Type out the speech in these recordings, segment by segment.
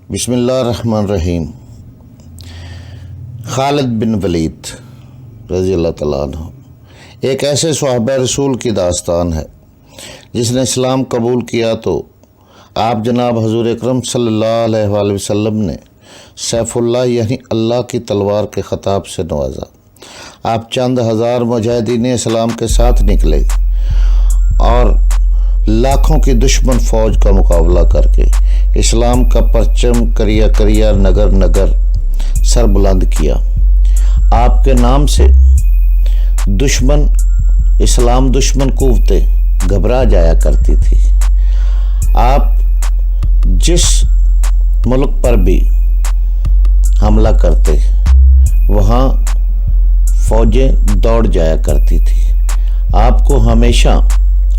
بسم اللہ الرحمن الرحیم۔ خالد بن ولید رضی اللہ تعالیٰ عنہ ایک ایسے صحابہ رسول کی داستان ہے جس نے اسلام قبول کیا تو آپ جناب حضور اکرم صلی اللہ علیہ وآلہ وسلم نے سیف اللہ یعنی اللہ کی تلوار کے خطاب سے نوازا۔ آپ چند ہزار مجاہدین اسلام کے ساتھ نکلے اور لاکھوں کی دشمن فوج کا مقابلہ کر کے اسلام کا پرچم کریا کریا نگر نگر سر بلند کیا۔ آپ کے نام سے دشمن اسلام دشمن قوتیں گھبرا جایا کرتی تھی۔ آپ جس ملک پر بھی حملہ کرتے وہاں فوجیں دوڑ جایا کرتی تھی۔ آپ کو ہمیشہ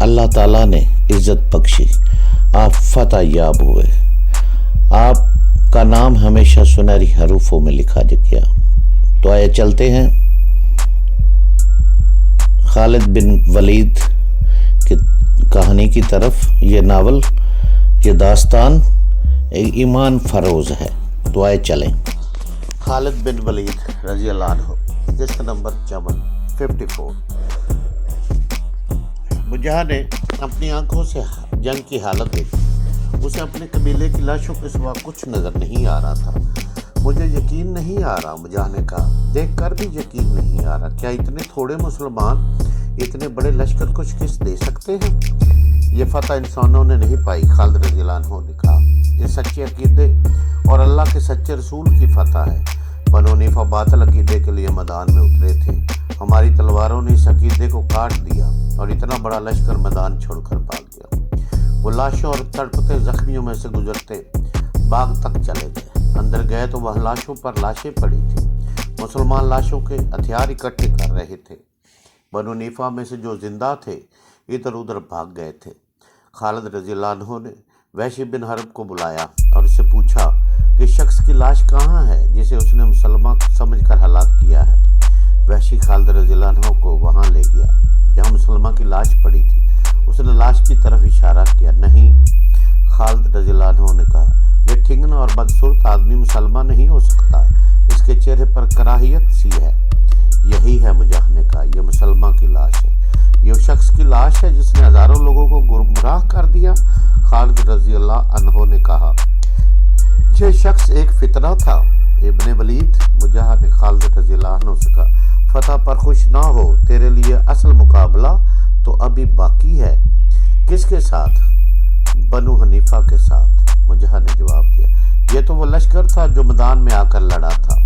اللہ تعالیٰ نے عزت بخشی، آپ فتح یاب ہوئے، آپ کا نام ہمیشہ سنہری حروفوں میں لکھا گیا۔ تو آئے چلتے ہیں خالد بن ولید کی کہانی کی طرف۔ یہ ناول، یہ داستان ایمان فروز ہے۔ تو آئے چلیں۔ خالد بن ولید رضی اللہ عنہ، جس نمبر 54۔ مجاہد نے اپنی آنکھوں سے جنگ کی حالت دیکھی۔ اسے اپنے قبیلے کی لاشوں کے سوا کچھ نظر نہیں آ رہا تھا۔ مجھے یقین نہیں آ رہا، مجاہد نے کہا، دیکھ کر بھی یقین نہیں آ رہا، کیا اتنے تھوڑے مسلمان اتنے بڑے لشکر کو شکست دے سکتے ہیں؟ یہ فتح انسانوں نے نہیں پائی، خالد رضی اللہ عنہ نے کہا، یہ سچے عقیدے اور اللہ کے سچے رسول کی فتح ہے۔ بنو حنیفہ باطل عقیدے کے لیے میدان میں اترے تھے، ہماری تلواروں نے اس عقیدے کو کاٹ دیا اور اتنا بڑا لشکر میدان چھوڑ کر بھاگ گیا۔ وہ لاشوں اور تڑپتے زخمیوں میں سے گزرتے باغ تک چلے گئے۔ اندر گئے تو وہ لاشوں پر لاشیں پڑی تھیں۔ مسلمان لاشوں کے ہتھیار اکٹھے کر رہے تھے۔ بنو حنیفہ میں سے جو زندہ تھے ادھر ادھر بھاگ گئے تھے۔ خالد رضی اللہ عنہ نے وحشی بن حرب کو بلایا اور اس سے پوچھا کہ شخص کی لاش کہاں ہے جسے اس نے مسلمان سمجھ کر ہلاک کیا ہے؟ وحشی خالد رضی اللہ عنہ کو وہاں لے گیا جہاں مسلمان کی لاش پڑی تھی۔ اس نے لاش کی طرف اشارہ کیا۔ نہیں، خالد رضی اللہ عنہ نے کہا، یہ ٹھنگنا اور بدصورت آدمی مسلمان نہیں ہو سکتا، اس کے چہرے پر کراہیت سی ہے۔ یہی ہے، مجاہد نے کہا، یہ مسلمان کی لاش ہے، یہ شخص کی لاش ہے جس نے ہزاروں لوگوں کو گمراہ کر دیا۔ خالد رضی اللہ عنہ نے کہا، یہ شخص ایک فتنہ تھا۔ ابن ولید، مجاہد نے خالد رضی اللہ عنہ سے کہا، فتح پر خوش نہ ہو، تیرے لیے اصل مقابلہ تو ابھی باقی ہے۔ کس کے ساتھ؟ بنو حنیفہ کے ساتھ، مجاہد نے جواب دیا۔ یہ تو وہ لشکر تھا جو میدان میں آ کر لڑا تھا،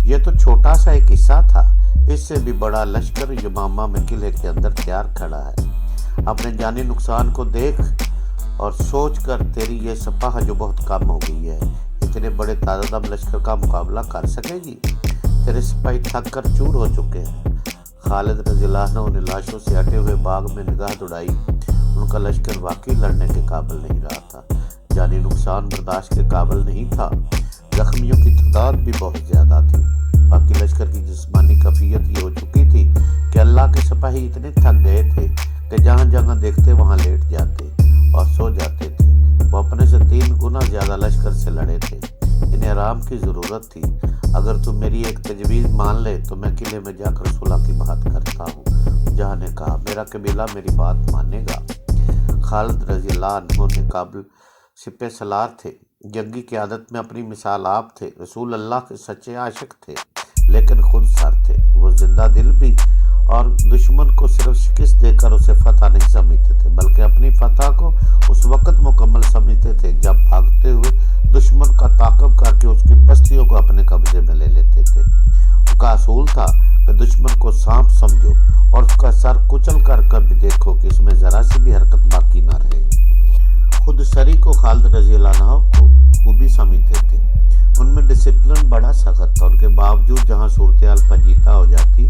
یہ تو چھوٹا سا ایک حصہ تھا، اس سے بھی بڑا لشکر یمامہ میں قلعے کے اندر تیار کھڑا ہے۔ اپنے جانی نقصان کو دیکھ اور سوچ کر تیری یہ سپاہ جو بہت کم ہو گئی ہے، اتنے بڑے تعداد لشکر کا مقابلہ کر سکے گی؟ تیرے سپاہی تھک کر چور ہو چکے ہیں۔ خالد رضی اللہ عنہ نے لاشوں سے ہٹے ہوئے باغ میں نگاہ دوڑائی۔ ان کا لشکر واقعی لڑنے کے قابل نہیں رہا تھا، جانی نقصان برداشت کے قابل نہیں تھا، زخمیوں کی تعداد بھی بہت زیادہ تھی۔ باقی لشکر کی جسمانی کیفیت یہ ہو چکی تھی کہ اللہ کے سپاہی اتنے تھک گئے تھے کہ جہاں جہاں دیکھتے وہاں لیٹ جاتے اور سو جاتے تھے۔ وہ اپنے سے 3 گنا زیادہ لشکر سے لڑے تھے، انہیں آرام کی ضرورت تھی۔ اگر تم میری ایک تجویز مان لے تو میں قلعے میں جا کر صلح کی بات کرتا ہوں۔ جہاں نے کہا، میرا قبیلہ میری بات مانے گا۔ خالد رضی اللہ عنہ نے قابل سپہ سالار تھے، جنگی قیادت میں اپنی مثال آپ تھے، رسول اللہ کے سچے عاشق تھے، لیکن خود سر تھے۔ وہ زندہ دل بھی اور دشمن کو صرف شکست دے کر اسے فتح نہیں سمجھتے تھے، بلکہ اپنی فتح کو اس وقت مکمل سمجھتے تھے جب بھاگتے ہوئے دشمن کا تعاقب کر کے اس کی بستیوں کو اپنے قبضے میں لے لیتے تھے۔ ان کا اصول تھا کہ دشمن کو سانپ سمجھو اور اس کا سر کچل کر بھی دیکھو کہ اس میں ذرا سی بھی حرکت باقی نہ رہے۔ خود سری کو خالد رضی اللہ عنہ کو خوبی سمجھتے تھے۔ ان میں ڈسپلن بڑا سخت تھا، ان کے باوجود جہاں صورتحال پیچیدہ ہو جاتی،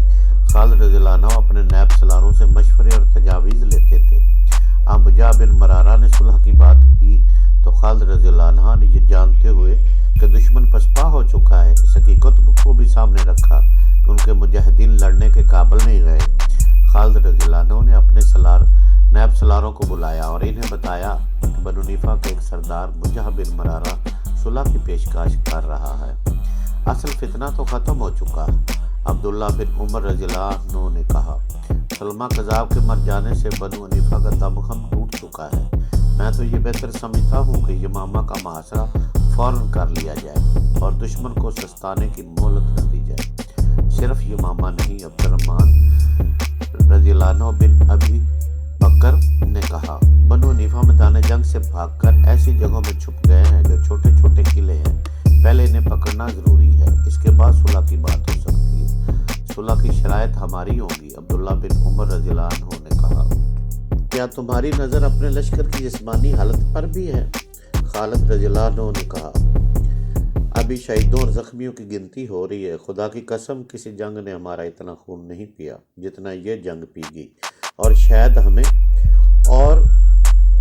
خالد رضی اللہ عنہ اپنے نائب سالاروں سے مشورے اور تجاویز لیتے تھے۔ ابجا بن مرارہ نے صلح کی بات کی تو خالد رضی اللہ عنہ نے یہ جانتے ہوئے کہ دشمن پسپا ہو چکا ہے، اس حقیقت کو بھی سامنے رکھا کہ ان کے مجاہدین لڑنے کے قابل نہیں رہے۔ خالد رضی اللہ عنہ نے اپنے نائب سالاروں کو بلایا اور انہیں بتایا کہ बनु नीफा का एक सरदार मुजाह बिन मरारा सुलह की पेशकश कर रहा है। असल फितना तो ख़त्म हो चुका है। अब्दुल्ला बिन उमर रज़ियल्लाहु अन्हु ने कहा, सलमा कज़ाब के मर जाने से बनु हनीफा का दमखम टूट चुका है। मैं तो ये बेहतर समझता हूँ कि यमामा का मुहासरा फ़ौरन कर लिया जाए और दुश्मन को सस्ताने की मोहलत न दी जाए। सिर्फ यमामा नहीं, अब्दुर्रहमान रज़ियल्लाहु अन्हु बिन अबी बकर ने कहा, बनु हनीफा मैदान जंग से भागकर ऐसी जगहों में छुप गए हैं जो छोटे छोटे किले हैं। पहले इन्हें पकड़ना ज़रूरी है, इसके बाद सुलह की बात हो सकती है। सुलह की शराइत हमारी होगी। अब्दुल्ला बिन उमर रज़ियल्लाहु अन्हु ने कहा, क्या तुम्हारी नज़र अपने लश्कर की जिस्मानी हालत पर भी है? खालिद रज़ियल्लाहु अन्हु ने कहा, अभी शहीदों और ज़ख्मियों की गिनती हो रही है। खुदा की कसम किसी जंग ने हमारा इतना खून नहीं पिया जितना ये जंग पीगी, और शायद हमें और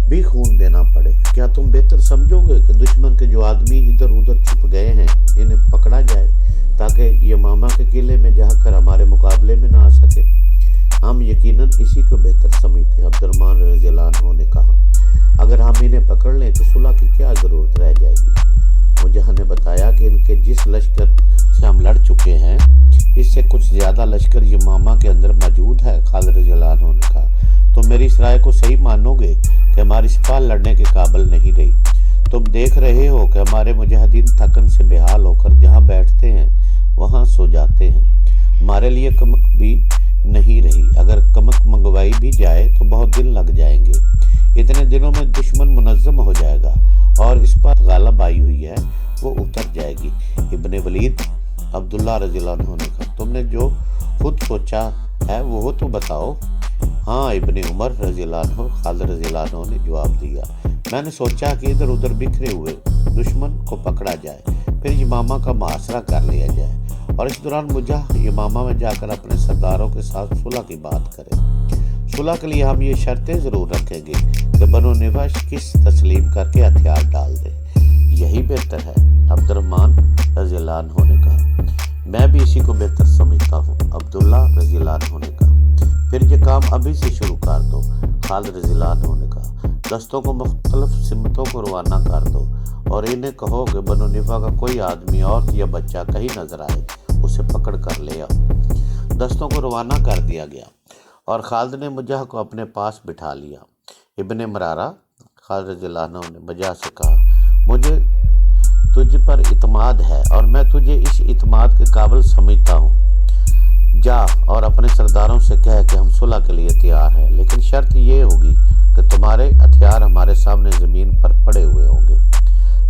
भी खून देना पड़े। क्या तुम बेहतर समझोगे कि दुश्मन के जो आदमी इधर उधर छुप गए हैं इन्हें पकड़ा जाए ताकि यमामा के किले में जाकर हमारे मुकाबले में ना आ सके? हम यकीनन इसी को बेहतर समझते हैं। अब्दुर्रहमान रज़ियल्लाहु अन्हु ने कहा, अगर हम इन्हें पकड़ लें तो सुलह की क्या ज़रूरत रह जाएगी? मुजाह ने बताया कि इनके जिस लश्कर से हम लड़ चुके हैं इससे कुछ ज़्यादा लश्कर यमामा के अंदर मौजूद है। खालिद रज़ियल्लाहु अन्हु ने कहा, तुम मेरी इस राय को सही मानोगे कि हमारी सिपाह लड़ने के काबिल नहीं रही? तुम देख रहे हो कि हमारे मुजाहिदीन थकन से बेहाल होकर जहाँ बैठते हैं वहाँ सो जाते हैं। हमारे लिए कमक भी नहीं रही। अगर कमक मंगवाई भी जाए तो बहुत दिन लग जाएंगे। इतने दिनों में दुश्मन मुनज़्ज़म हो जाएगा और इस पर गालिब आई हुई है वो उतर जाएगी। इब्ने वलीद अब्दुल्ला रज़ियल्लाहु अन्हु ने कहा, तुमने जो खुद सोचा है वो तो बताओ। हाँ इब्ने उमर रज़ियल्लाहु अन्हु, खालिद रज़ियल्लाहु अन्हु ने जवाब दिया, मैंने सोचा कि इधर उधर बिखरे हुए दुश्मन को पकड़ा जाए, फिर यमामा का मुहासरा कर लिया जाए और इस दौरान मुजाह यमामा में जाकर अपने सरदारों के साथ सुलह की बात करें। सुलह के लिए हम ये शर्तें ज़रूर रखेंगे कि बनु हनीफा किस तस्लीम करके हथियार डाल दे। यही बेहतर है। अब्दुर्रहमान रज़ियल्लाहु अन्हु ने कहा, मैं भी इसी को बेहतर समझता हूँ। अब्दुल्ला रज़ियल्लाहु अन्हु ने कहा, फिर ये काम अभी से शुरू कर दो। खालिद रज़ियल्लाहु अन्हु ने कहा, दस्तों को मुख्तलिफ सिमतों को रवाना कर दो और इन्हें कहो कि बनु हनीफा का कोई आदमी, औरत या बच्चा कहीं नजर आए उसे पकड़ कर ले आओ। दस्तों को रवाना कर दिया गया और खालिद ने मुजाह को अपने पास बिठा लिया। इब्ने मरारा खालिद रज़ियल्लाहु अन्हु ने मुजाह से कहा, मुझे तुझ पर इत्मीनान है और मैं तुझे इस इत्मीनान के काबिल समझता हूँ। जा और अपने सरदारों से कह कि हम सुलह के लिए तैयार हैं, लेकिन शर्त ये होगी कि तुम्हारे हथियार हमारे सामने ज़मीन पर पड़े हुए होंगे।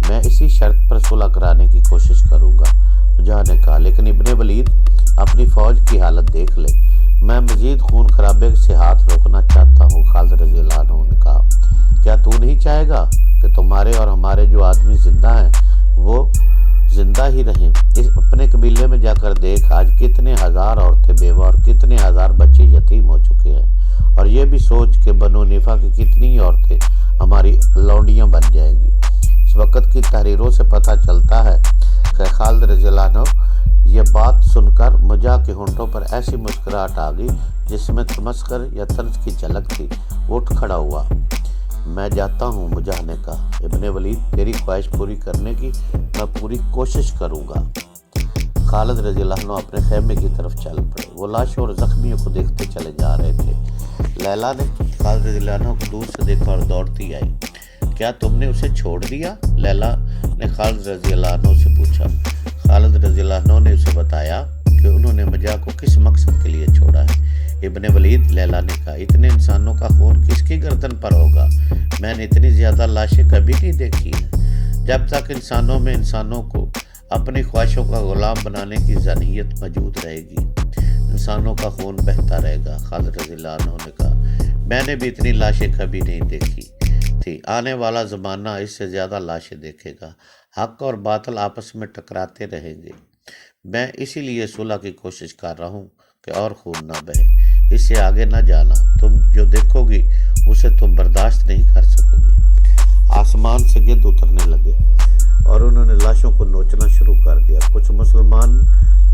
मैं इसी शर्त पर सुलह कराने की कोशिश करूँगा। मुजाह ने कहा, लेकिन इब्ने वलीद अपनी फ़ौज की हालत देख ले, मैं मज़ीद खून खराबे से हाथ रोकना चाहता हूँ। खालिद रज़ियल्लाहु अन्हु ने कहा, क्या तू नहीं चाहेगा कि तुम्हारे और हमारे जो आदमी ज़िंदा हैं वो जिंदा ही रहें? इस अपने कबीले में जाकर देख, आज कितने हजार औरतें बेवा और कितने हजार बच्चे यतीम हो चुके हैं, और ये भी सोच कि बनु हनीफा की कितनी औरतें हमारी लौंडियां बन जाएंगी। इस वक्त की तहरीरों से पता चलता है कि खालिद रज़ियल्लाहु अन्हु ये बात सुनकर मुजाह के होंठों पर ऐसी मुस्कुराहट आ गई जिसमें तमस्कर या तर्ज की झलक थी। उठ खड़ा हुआ। मैं जाता हूँ, मुजाह ने कहा। इब्ने वलीद, तेरी ख्वाहिश पूरी करने की मैं पूरी कोशिश करूँगा। खालिद रज़ियल्लाहु अन्हु अपने खेमे की तरफ चल पड़े। वो लाशों और ज़ख्मियों को देखते चले जा रहे थे। लैला ने खालिद रज़ियल्लाहु अन्हु को दूर से देखा और दौड़ती आई। क्या तुमने उसे छोड़ दिया? लैला ने खालिद रज़ियल्लाहु अन्हु से पूछा। खालिद रज़ियल्लाहु अन्हु ने उसे बताया कि उन्होंने मुजाह को किस मकसद के लिए छोड़ा है। इब्ने वलीद, लैला ने कहा, इतने इंसानों का खून किसकी गर्दन पर होगा? मैंने इतनी ज़्यादा लाशें कभी नहीं देखी हैं। जब तक इंसानों में इंसानों को अपनी ख्वाहिशों का गुलाम बनाने की ज़हनियत मौजूद रहेगी, इंसानों का खून बहता रहेगा। खालिद रज़ियल्लाहु अन्हु ने कहा, मैंने भी इतनी लाशें कभी नहीं देखी थी। आने वाला ज़माना इससे ज़्यादा लाशें देखेगा। हक़ और बातिल आपस में टकराते रहेंगे। मैं इसीलिए सुलह की कोशिश कर रहा हूँ कि और खून ना बहे। इससे आगे ना जाना। तुम जो देखोगी उसे तुम बर्दाश्त नहीं कर सकोगी। आसमान से गिद्ध उतरने लगे और उन्होंने लाशों को नोचना शुरू कर दिया। कुछ मुसलमान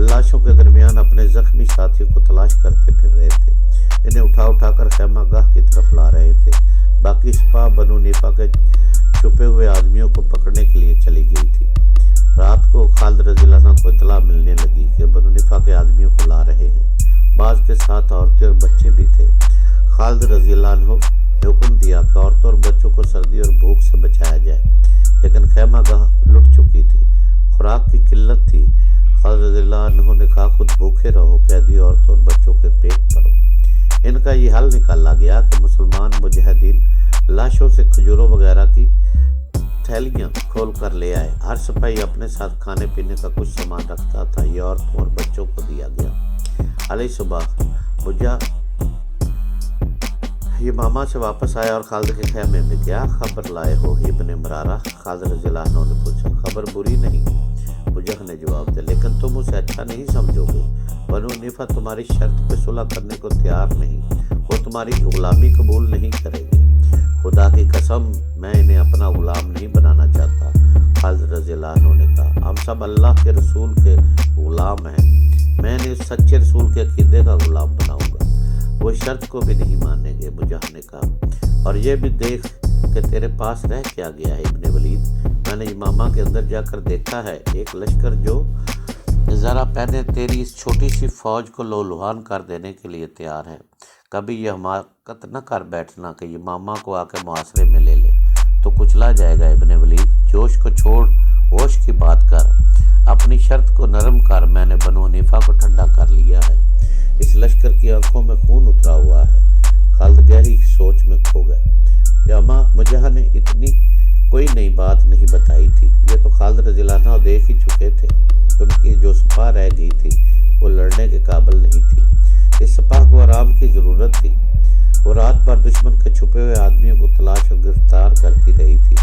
लाशों के दरमियान अपने जख्मी साथियों को तलाश करते फिर रहे थे। इन्हें उठा उठाकर खैमा गाह की तरफ ला रहे थे। बाकी सिपाह बनु नीफा के छुपे हुए आदमियों को पकड़ने के लिए चली गई थी। रात को खालिद रज़ियल्लाहु अन्हु को इत्तला मिलने लगी कि बनु नीफा के आदमियों को ला रहे हैं। बाज के साथ औरतें और बच्चे भी थे। खालिद रज़ियल्लाहु अन्हु ने हुक्म दिया कि औरतों और बच्चों को सर्दी और भूख से बचाया जाए, लेकिन खैमा गाह लुट चुकी थी, खुराक की किल्लत थी। खालिद रज़ियल्लाहु अन्हु ने कहा, खुद भूखे रहो, कैदी औरतों और बच्चों के पेट भरो। इनका ये हल निकाला गया कि मुसलमान मुजाहिदीन लाशों से खजूरों वगैरह की थैलियाँ खोल कर ले आए। हर सिपाही अपने साथ खाने पीने का कुछ सामान रखता था। ये औरतों और बच्चों को दिया गया। अली सुबह मुझा ये मामा से वापस आया और खालिद के खैमे में, क्या खबर लाए हो इब्ने मरारा? खालिद रज़ियल्लाहु अन्हु ने पूछा। खबर बुरी नहीं, मुझा ने जवाब दिया, लेकिन तुम उसे अच्छा नहीं समझोगे। बनु नीफा तुम्हारी शर्त पे सुलह करने को तैयार नहीं, वो तुम्हारी गुलामी कबूल नहीं करेंगे। खुदा की कसम, मैं इन्हें अपना गुलाम नहीं बनाना चाहता। खालिद रज़ियल्लाहु अन्हु ने कहा, हम सब अल्लाह के रसूल के गुलाम हैं, मैं इन्हें सच्चे रसूल के अकीदे का गुलाम बनाऊंगा। वो शर्त को भी नहीं मानेंगे। मुजाह ने कहा, और ये भी देख कि तेरे पास रह क्या गया है इब्ने वलीद। मैंने इमामा के अंदर जाकर देखा है, एक लश्कर जो ज़रा पहले तेरी इस छोटी सी फ़ौज को लोलुहान कर देने के लिए तैयार है। कभी ये हमाकत न कर बैठना कि ये मामा को आके मुहासरे में ले ले, तो कुचला जाएगा इब्ने वलीद। जोश को छोड़, होश की बात कर, अपनी शर्त को नरम कर। मैंने बनु हनीफा को ठंडा कर लिया है। इस लश्कर की आंखों में खून उतरा हुआ है। खालिद गहरी सोच में खो गया। यामा मुजाह ने इतनी कोई नई बात नहीं बताई थी। ये तो खालिद रज़ियल्लाहु अन्हु देख ही चुके थे। उनकी जो सिपाह रह गई थी वो लड़ने के काबिल नहीं थी। इस सिपाह को आराम की ज़रूरत थी। वो रात भर दुश्मन के छुपे हुए आदमियों को तलाश और गिरफ्तार करती रही थी।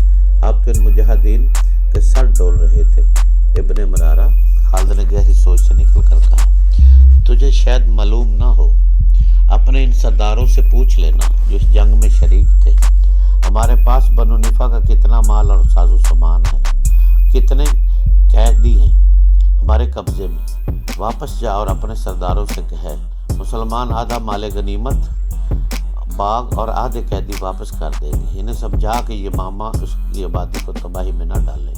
अब तो इन मुजाहिदीन के सर डोल रहे थे। इब्ने मरारा, खालिद ने गहरी सोच से निकल कर कहा, तुझे शायद मालूम ना हो, अपने इन सरदारों से पूछ लेना जो इस जंग में शरीक थे, हमारे पास बनु नीफा का कितना माल और साजो सामान है, कितने कैदी हैं हमारे कब्जे में। वापस जा और अपने सरदारों से कहे, मुसलमान आधा माले गनीमत, बाग और आधे कैदी वापस कर देंगे। इन्हें समझा कि ये मामा उसकी आबादी को तबाही में न डाले।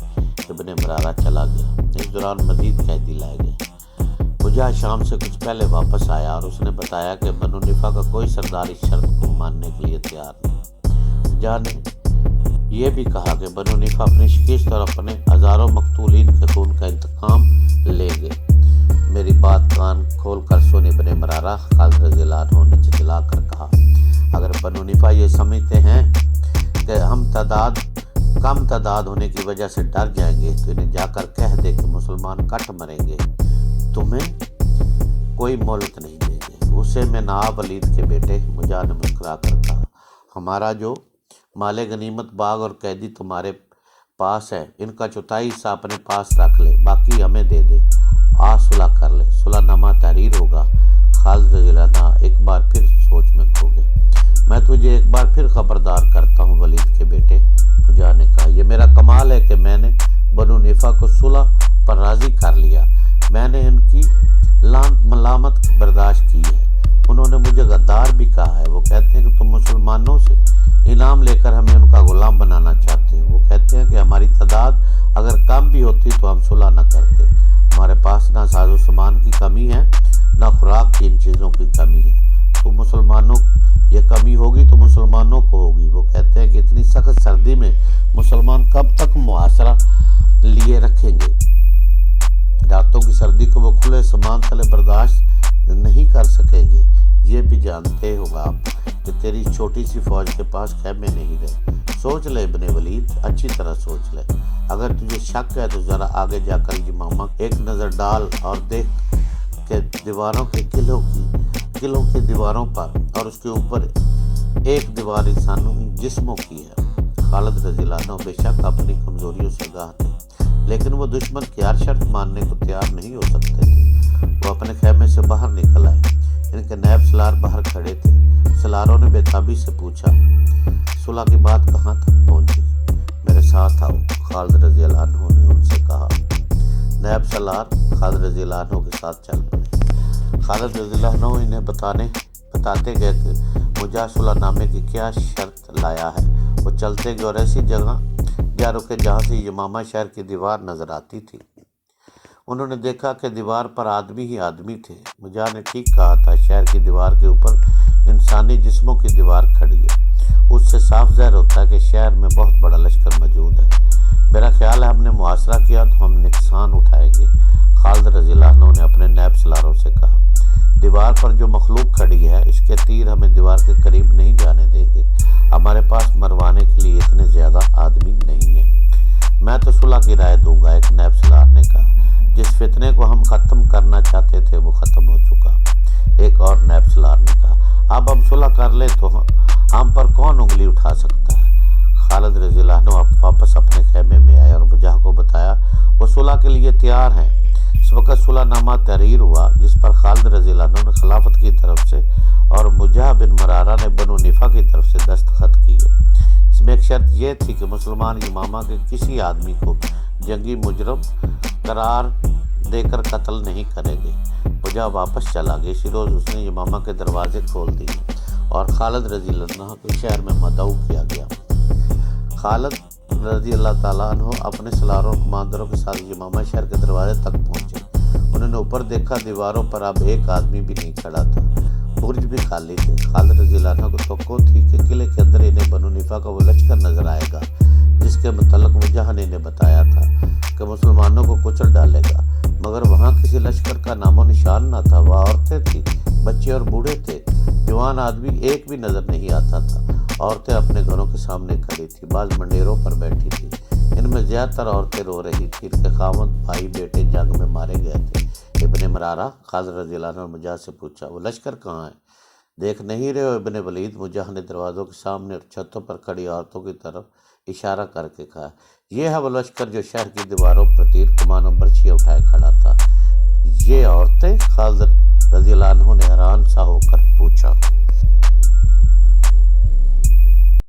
इब्ने मरारा चला गया। इस दौरान मजीद कैदी लाए गए। मुजाह शाम से कुछ पहले वापस आया और उसने बताया कि बनु नीफा का कोई सरदार इस शर्त को मानने के लिए तैयार नहीं। मुजाह ने यह भी कहा कि बनु नीफा अपनी शिकस्त और अपने हज़ारों मकतूलीन के खून का इंतकाम लेंगे। मेरी बात कान खोल कर सुन इब्ने मरारा, खालिद रज़ियल्लाहु अन्हु ने झिझला कर कहा, अगर बनु नीफा ये समझते हैं कि हम कम तादाद होने की वजह से डर जाएंगे, तो इन्हें जाकर कह दे कि मुसलमान कट मरेंगे, तुम्हें कोई मोहलत नहीं देंगे। उसे में नवाब वलीद के बेटे, मुजाह ने मुस्कुरा कर कहा, हमारा जो माले गनीमत, बाग और कैदी तुम्हारे पास है, इनका चौथाई हिस्सा अपने पास रख ले, बाकी हमें दे दे। आ सुलह कर ले, सुलहनामा तहरीर होगा। खालिद रज़ियल्लाहु अन्हु एक बार फिर सोच में खो गए। मैं तुझे एक बार फिर खबरदार करता हूँ वलीद के बेटे, मुजाह ने कहा, यह मेरा कमाल है कि मैंने बनु नीफा को सुलह पर राज़ी कर लिया। मैंने इनकी मलामत बर्दाश्त की है। उन्होंने मुझे गद्दार भी कहा है। वो कहते हैं कि तुम मुसलमानों से इनाम लेकर हमें उनका गुलाम बनाना चाहते हो। वो कहते हैं कि हमारी तादाद अगर कम भी होती तो हम सुलह न करते। हमारे पास ना साजो सामान की कमी है, ना खुराक की इन चीज़ों की कमी है। तो मुसलमानों ये कमी होगी तो मुसलमानों को होगी। वो कहते हैं कि इतनी सख्त सर्दी में मुसलमान कब तक मुआसरा लिए रखेंगे। रातों की सर्दी को वो खुले सामान तले बर्दाश्त नहीं कर सकेंगे। ये भी जानते हो आप कि तेरी छोटी सी फौज के पास खैमे नहीं रहे। सोच ले इब्ने वलीद, अच्छी तरह सोच ले। अगर तुझे शक है तो ज़रा आगे जाकर ये मामा एक नज़र डाल और देख के दीवारों के किलों की दीवारों पर, और उसके ऊपर एक दीवार इंसानों जिस्मों की है। खालिद रज़ियल्लाहु अन्हु बेशक अपनी कमज़ोरियों से आगाह थे, लेकिन वो दुश्मन की हर शर्त मानने को तैयार नहीं हो सकते थे। वो अपने खैमे से बाहर निकल आए। इनके नायब सलार बाहर खड़े थे। सलारों ने बेताबी से पूछा, सुलह की बात कहाँ तक पहुँची? मेरे साथ आओ, खालिद रज़ियल्लाहु अन्हु ने उनसे कहा। नायब सलार खालिद रज़ियल्लाहु अन्हु के साथ चल पड़े। खालिद रज़ियल्लाहु अन्हु इन्हें बताते गए कि मुजा सुलहनामे की क्या शर्त लाया है। वो चलते गए और ऐसी जगह जा रुके जहाँ से यमामा शहर की दीवार नजर आती थी। उन्होंने देखा कि दीवार पर आदमी ही आदमी थे। मुजा ने ठीक कहा था, शहर की दीवार के ऊपर इंसानी जिस्मों की दीवार खड़ी है। उससे साफ ज़ाहिर होता है कि शहर में बहुत बड़ा लश्कर मौजूद है। मेरा ख्याल है हमने मुआसरा किया तो हम नुकसान उठाएंगे। खालिद रज़ियल्लाहु अन्हु ने अपने नैब सलारों से कहा, दीवार पर जो मखलूक खड़ी है इसके तीर हमें दीवार के करीब नहीं जाने देंगे। हमारे पास मरवाने के लिए इतने ज़्यादा आदमी नहीं है। मैं तो सुलह की राय दूंगा, एक नैब सलार ने कहा। जिस फितने को हम ख़त्म करना चाहते थे वो ख़त्म हो चुका, एक और नैब सलार ने कहा। अब हम सुलह कर ले तो हम पर कौन उंगली उठा सकता है। खालिद रज़ियल्लाहु अन्हु अब वापस अपने खेमे में आए और मुजा को बताया वो सुलह के लिए तैयार हैं। इस वक्त सुलहनामा तहरीर हुआ जिस पर खालिद रज़ियल्लाहु अन्हु ने खिलाफत की तरफ से और मुजा बिन मरारा ने बनु निफा की तरफ से दस्तखत किए। इसमें एक शर्त यह थी कि मुसलमान यमामा के किसी आदमी को जंगी मुजरम करार देकर कत्ल नहीं करेंगे। मुजा वापस चला गया। इसी रोज़ उसने यमामा के दरवाजे खोल दिए और खालिद रज़ियल्लाहु अन्हु को शहर में मदऊ किया गया। खालिद रज़ियल्लाहु ताला अन्हु अपने सलारों और कमांडरों के साथ यमामा शहर के दरवाजे तक पहुंचे। उन्होंने ऊपर देखा, दीवारों पर अब एक आदमी भी नहीं खड़ा था, बुर्ज भी खाली थे। खालिद रज़ियल्लाहु अन्हु को तवक्को थी कि किले के अंदर इन्हें बनु निफा का वो लश्कर नजर आएगा जिसके मुतल्लिक मुजा ने इन्हें बताया था कि मुसलमानों को कुचल डालेगा, मगर वहाँ किसी लश्कर का नामो निशान न था। वहाँ औरतें थीं, बच्चे और बूढ़े थे, जवान आदमी एक भी नजर नहीं आता था। औरतें अपने घरों के सामने खड़ी थी, बाज मंडेरों पर बैठी थी। इनमें ज़्यादातर औरतें रो रही थी। इनके खावंद भाई बेटे जंग में मारे गए थे। इब्ने मरारा खालिद रज़ियल्लाहु अन्हु ने मुजा से पूछा, वो लश्कर कहाँ है? देख नहीं रहे हो इब्ने वलीद? मुजा ने दरवाज़ों के सामने और छतों पर खड़ी औरतों की तरफ इशारा करके कहा, यह है वो लश्कर जो शहर की दीवारों पर तीर कमानों बर्छियाँ उठाए खड़ा था। ये औरतें? खालिद रज़ियल्लाहु अन्हु ने हैरान सा होकर पूछा।